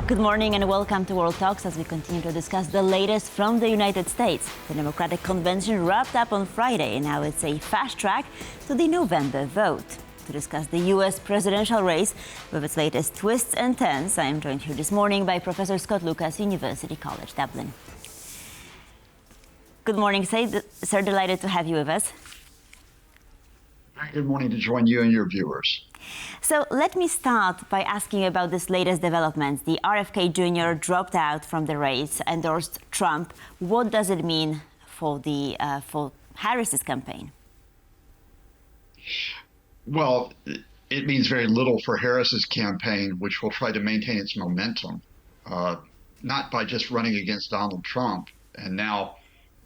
Good morning and welcome to World Talks as we continue to discuss the latest from the United States. The Democratic Convention wrapped up on Friday and now it's a fast track to the November vote. To discuss the U.S. presidential race with its latest twists and turns, I am joined here this morning by Professor Scott Lucas, University College Dublin. Good morning, sir. Delighted to have you with us. Good morning to join you and your viewers. So let me start by asking you about this latest development. The RFK Jr. dropped out from the race, endorsed Trump. What does it mean for Harris's campaign? Well, it means very little for Harris's campaign, which will try to maintain its momentum, not by just running against Donald Trump and now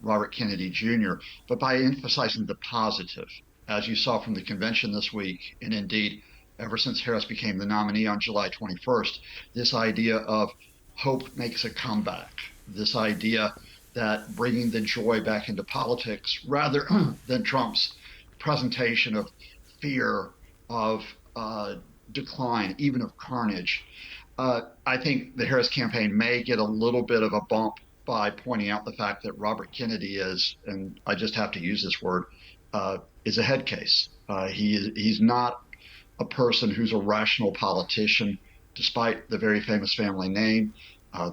Robert Kennedy Jr., but by emphasizing the positive. As you saw from the convention this week, and indeed ever since Harris became the nominee on July 21st, this idea of hope makes a comeback, this idea that bringing the joy back into politics rather than Trump's presentation of fear, of decline, even of carnage. I think the Harris campaign may get a little bit of a bump by pointing out the fact that Robert Kennedy is, and I just have to use this word, is a head case. He's not a person who's a rational politician, despite the very famous family name.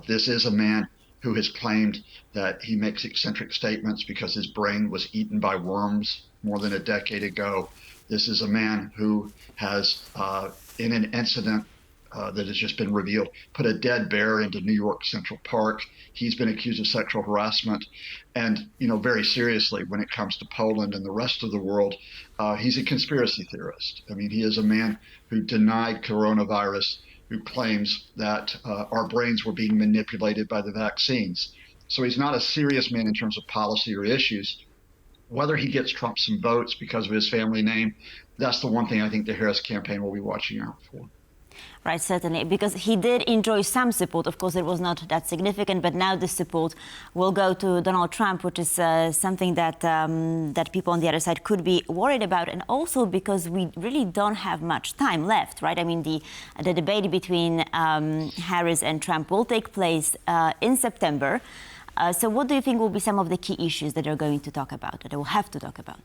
This is a man who has claimed that he makes eccentric statements because his brain was eaten by worms more than a decade ago. This is a man who has, in an incident that has just been revealed, put a dead bear into New York Central Park. He's been accused of sexual harassment. And, very seriously, when it comes to Poland and the rest of the world, he's a conspiracy theorist. I mean, he is a man who denied coronavirus, who claims that our brains were being manipulated by the vaccines. So he's not a serious man in terms of policy or issues. Whether he gets Trump some votes because of his family name, that's the one thing I think the Harris campaign will be watching out for. Right, certainly, because he did enjoy some support. Of course, it was not that significant, but now the support will go to Donald Trump, which is something that that people on the other side could be worried about, and also because we really don't have much time left, right? I mean, the debate between Harris and Trump will take place in September. So what do you think will be some of the key issues that they're going to talk about, that they will have to talk about?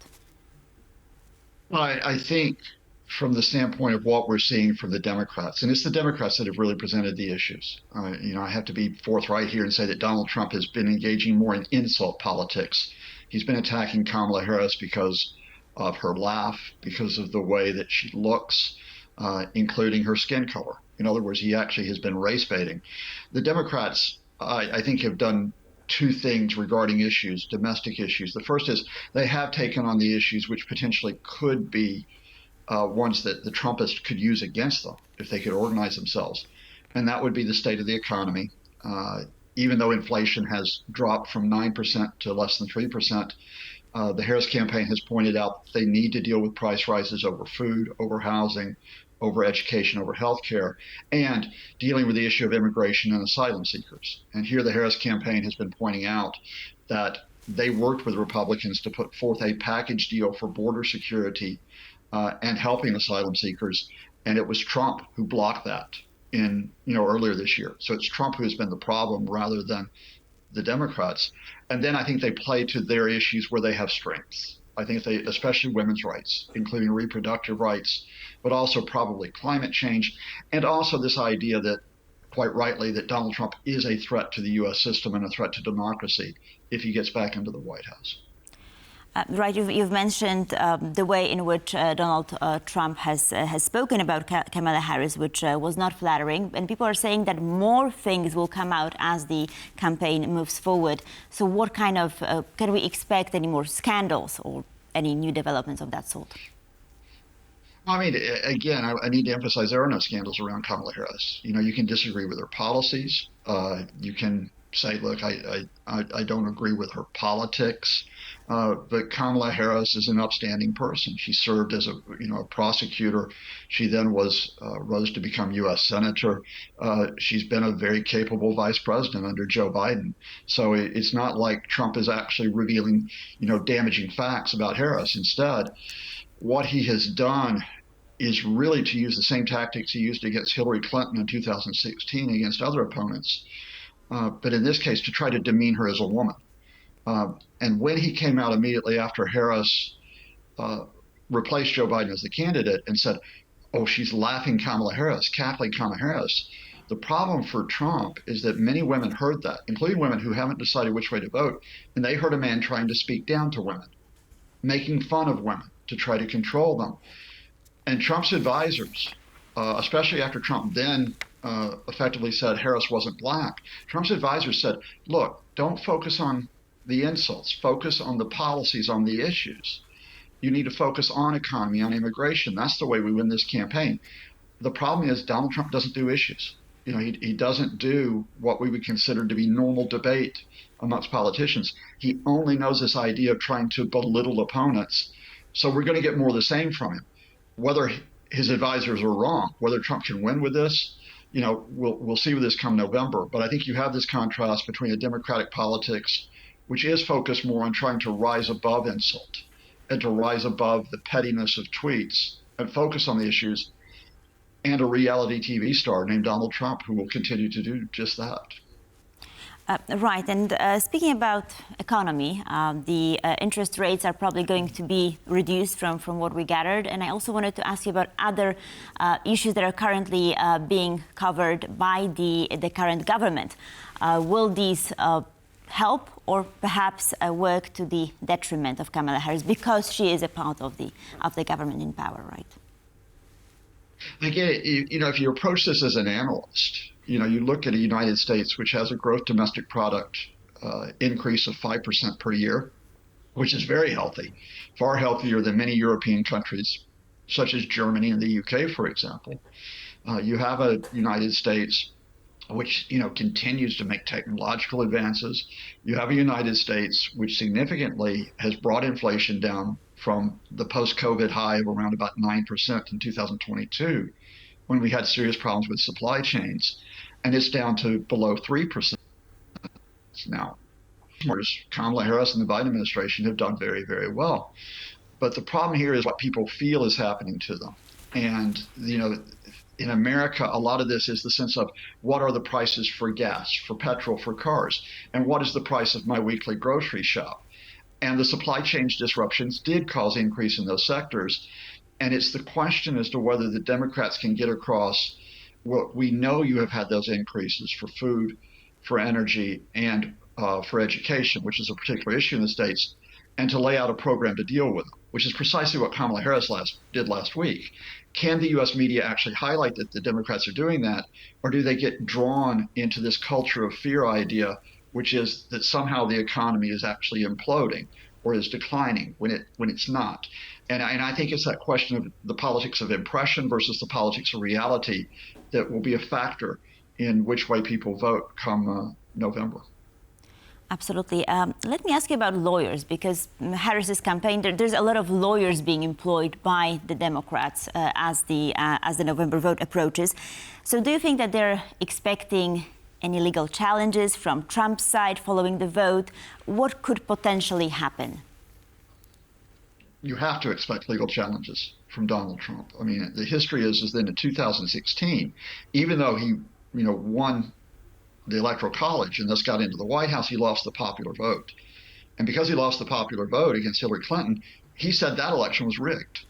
Well, I think from the standpoint of what we're seeing from the Democrats, and it's the Democrats that have really presented the issues. I have to be forthright here and say that Donald Trump has been engaging more in insult politics. He's been attacking Kamala Harris because of her laugh, because of the way that she looks, including her skin color. In other words, he actually has been race baiting. The Democrats, I think, have done two things regarding issues, domestic issues. The first is they have taken on the issues which potentially could be ones that the Trumpists could use against them if they could organize themselves. And that would be the state of the economy. Even though inflation has dropped from 9% to less than 3%, the Harris campaign has pointed out that they need to deal with price rises over food, over housing, over education, over healthcare, and dealing with the issue of immigration and asylum seekers. And here the Harris campaign has been pointing out that they worked with Republicans to put forth a package deal for border security and helping asylum seekers, and it was Trump who blocked that earlier this year. So it's Trump who has been the problem rather than the Democrats. And then I think they play to their issues where they have strengths. I think they, especially women's rights, including reproductive rights, but also probably climate change, and also this idea that, quite rightly, that Donald Trump is a threat to the U.S. system and a threat to democracy if he gets back into the White House. Right, you've mentioned the way in which Donald Trump has spoken about Kamala Harris, which was not flattering. And people are saying that more things will come out as the campaign moves forward. So what kind of, can we expect any more scandals or any new developments of that sort? I mean, again, I need to emphasize there are no scandals around Kamala Harris. You can disagree with her policies. You can say, look, I don't agree with her politics. But Kamala Harris is an upstanding person. She served as a prosecutor. She then rose to become U.S. Senator. She's been a very capable vice president under Joe Biden. So it's not like Trump is actually revealing, damaging facts about Harris. Instead, what he has done is really to use the same tactics he used against Hillary Clinton in 2016 against other opponents, but in this case to try to demean her as a woman. And when he came out immediately after Harris replaced Joe Biden as the candidate and said, oh, she's laughing Kamala Harris, cackling Kamala Harris, the problem for Trump is that many women heard that, including women who haven't decided which way to vote, and they heard a man trying to speak down to women, making fun of women to try to control them. And Trump's advisors, especially after Trump then effectively said Harris wasn't black, Trump's advisors said, look, don't focus on the insults, focus on the policies, on the issues. You need to focus on economy, on immigration. That's the way we win this campaign. The problem is Donald Trump doesn't do issues. You know, he doesn't do what we would consider to be normal debate amongst politicians. He only knows this idea of trying to belittle opponents. So we're going to get more of the same from him. Whether his advisors are wrong, whether Trump can win with this, you know, we'll see with this come November. But I think you have this contrast between a Democratic politics, which is focused more on trying to rise above insult and to rise above the pettiness of tweets and focus on the issues, and a reality TV star named Donald Trump who will continue to do just that. Right, and speaking about economy, the interest rates are probably going to be reduced from what we gathered. And I also wanted to ask you about other issues that are currently being covered by the current government. Will these help or perhaps work to the detriment of Kamala Harris because she is a part of the government in power, right? Again, you know, if you approach this as an analyst, you know, you look at a United States which has a gross domestic product increase of 5% per year, which is very healthy, far healthier than many European countries, such as Germany and the UK, for example. You have a United States which, you know, continues to make technological advances. You have a United States which significantly has brought inflation down from the post-COVID high of around about 9% in 2022, when we had serious problems with supply chains, and it's down to below 3% now. Kamala Harris and the Biden administration have done very, very well. But the problem here is what people feel is happening to them. And, you know, in America, a lot of this is the sense of what are the prices for gas, for petrol, for cars, and what is the price of my weekly grocery shop? And the supply chain disruptions did cause increase in those sectors. And it's the question as to whether the Democrats can get across what we know you have had those increases for food, for energy, and for education, which is a particular issue in the states, and to lay out a program to deal with them, which is precisely what Kamala Harris did last week. Can the U.S. media actually highlight that the Democrats are doing that, or do they get drawn into this culture of fear idea, which is that somehow the economy is actually imploding or is declining when it's not? And I think it's that question of the politics of impression versus the politics of reality that will be a factor in which way people vote come November. Absolutely. Let me ask you about lawyers, because Harris's campaign, there's a lot of lawyers being employed by the Democrats as the November vote approaches. So do you think that they're expecting any legal challenges from Trump's side following the vote? What could potentially happen? You have to expect legal challenges from Donald Trump. I mean, the history is that in 2016, even though he, you know, won the Electoral College and thus got into the White House, he lost the popular vote. And because he lost the popular vote against Hillary Clinton, he said that election was rigged,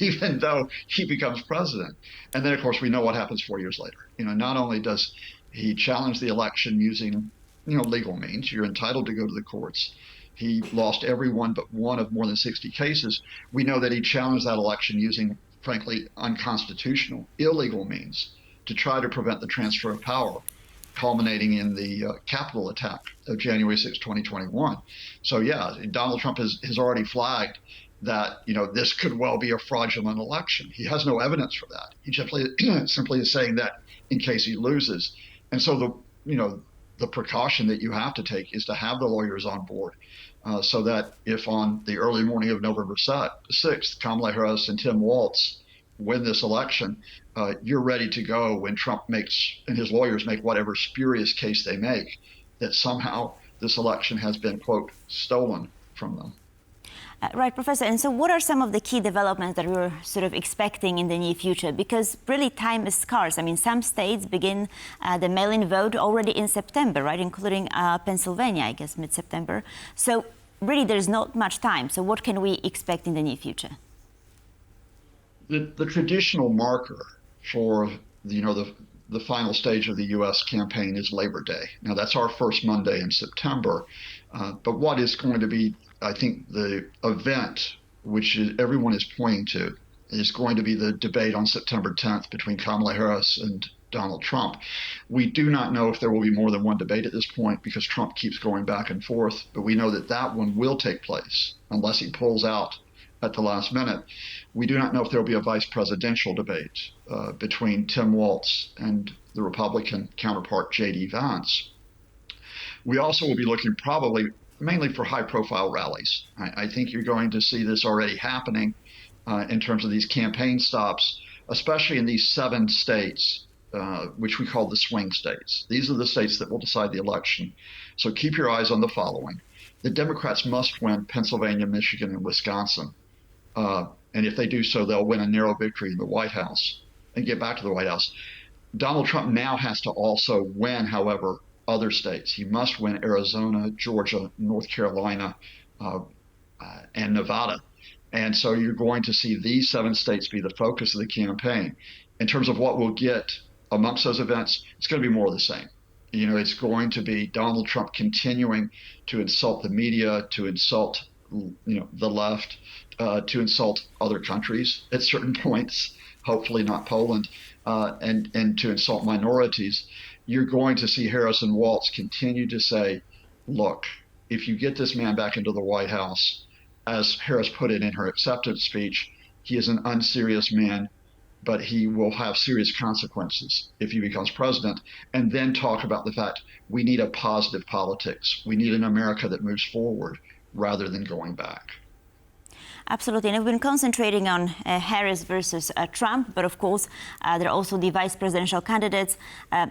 even though he becomes president. And then, of course, we know what happens 4 years later. You know, not only does he challenge the election using, you know, legal means, you're entitled to go to the courts. He lost every one but one of more than 60 cases. We know that he challenged that election using, frankly, unconstitutional, illegal means to try to prevent the transfer of power, culminating in the Capitol attack of January 6, 2021. So, yeah, Donald Trump has already flagged that, you know, this could well be a fraudulent election. He has no evidence for that. He simply is saying that in case he loses. And so the precaution that you have to take is to have the lawyers on board so that if on the early morning of November 6th, Kamala Harris and Tim Walz win this election, you're ready to go when Trump and his lawyers make whatever spurious case they make that somehow this election has been, quote, stolen from them. Right, Professor. And so what are some of the key developments that we're sort of expecting in the near future? Because really time is scarce. I mean, some states begin the mail-in vote already in September, right, including Pennsylvania, I guess, mid-September. So really there's not much time. So what can we expect in the near future? The traditional marker for the final stage of the U.S. campaign is Labor Day. Now that's our first Monday in September, but what is going to be, I think, the event which everyone is pointing to is going to be the debate on September 10th between Kamala Harris and Donald Trump. We do not know if there will be more than one debate at this point because Trump keeps going back and forth, but we know that that one will take place unless he pulls out at the last minute. We do not know if there will be a vice presidential debate between Tim Walz and the Republican counterpart, J.D. Vance. We also will be looking probably mainly for high-profile rallies. I think you're going to see this already happening in terms of these campaign stops, especially in these 7 states, which we call the swing states. These are the states that will decide the election. So keep your eyes on the following. The Democrats must win Pennsylvania, Michigan, and Wisconsin. And if they do so, they'll win a narrow victory in the White House and get back to the White House. Donald Trump now has to also win, however, other states. He must win Arizona, Georgia, North Carolina, and Nevada. And so you're going to see these 7 states be the focus of the campaign. In terms of what we'll get amongst those events, it's going to be more of the same. It's going to be Donald Trump continuing to insult the media, to insult, the left, to insult other countries at certain points, hopefully not Poland, and to insult minorities. You're going to see Harris and Walz continue to say, look, if you get this man back into the White House, as Harris put it in her acceptance speech, he is an unserious man, but he will have serious consequences if he becomes president, and then talk about the fact we need a positive politics. We need an America that moves forward rather than going back. Absolutely, and we've been concentrating on Harris versus Trump, but of course there are also the vice presidential candidates,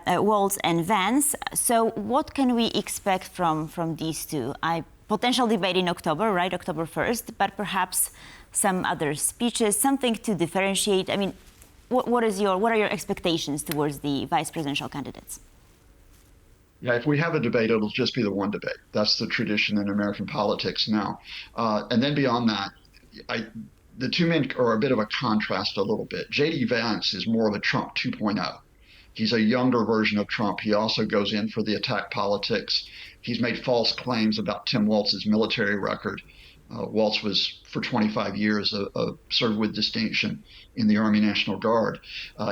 Walz and Vance. So what can we expect from these two? Potential debate in October, right, October 1st, but perhaps some other speeches, something to differentiate. I mean, what are your expectations towards the vice presidential candidates? Yeah, if we have a debate, it'll just be the one debate. That's the tradition in American politics now. And then beyond that, the two men are a bit of a contrast a little bit. J.D. Vance is more of a Trump 2.0. He's a younger version of Trump. He also goes in for the attack politics. He's made false claims about Tim Walz's military record. Walz was for 25 years served with distinction in the Army National Guard.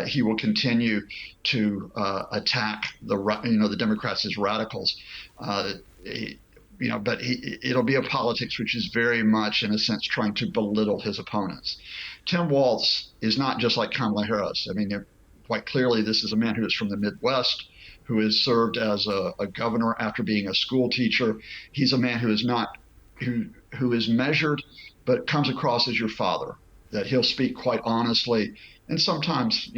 He will continue to attack the Democrats as radicals. But it'll be a politics which is very much, in a sense, trying to belittle his opponents. Tim Walz is not just like Kamala Harris. I mean, quite clearly, this is a man who is from the Midwest, who has served as a governor after being a school teacher. He's a man who is measured, but comes across as your father, that he'll speak quite honestly and sometimes,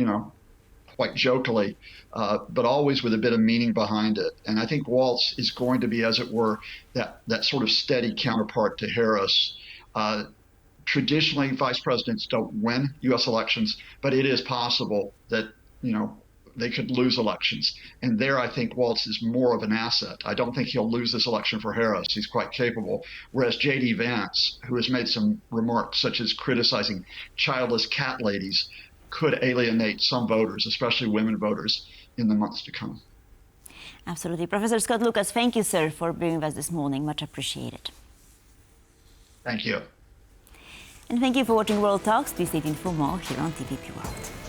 quite jokingly, but always with a bit of meaning behind it. And I think Walz is going to be, as it were, that sort of steady counterpart to Harris. Traditionally, vice presidents don't win U.S. elections, but it is possible that, they could lose elections. And there, I think Walz is more of an asset. I don't think he'll lose this election for Harris. He's quite capable. Whereas J.D. Vance, who has made some remarks such as criticizing childless cat ladies, could alienate some voters, especially women voters, in the months to come. Absolutely. Professor Scott Lucas, thank you, sir, for being with us this morning. Much appreciated. Thank you. And thank you for watching World Talks. Please stay tuned for more here on TVP World.